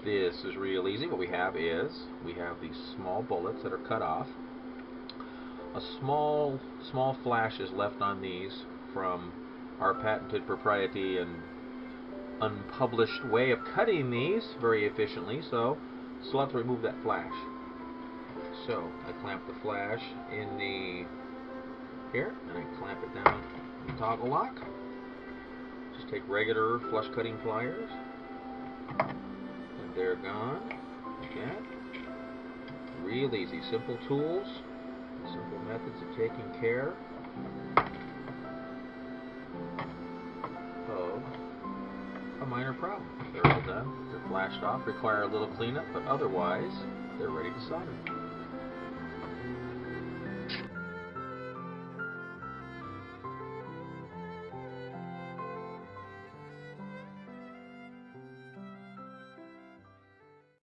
This is real easy. What we have is, we have these small bullets that are cut off. A small flash is left on these from our patented propriety and unpublished way of cutting these very efficiently, so still have to remove that flash. So I clamp the flash in the here, and I clamp it down in the toggle lock. Just take regular flush cutting pliers, and they're gone. Like that. Real easy, simple tools, simple methods of taking care of a minor problem. They're all done. They're flashed off. Require a little cleanup, but otherwise they're ready to solder.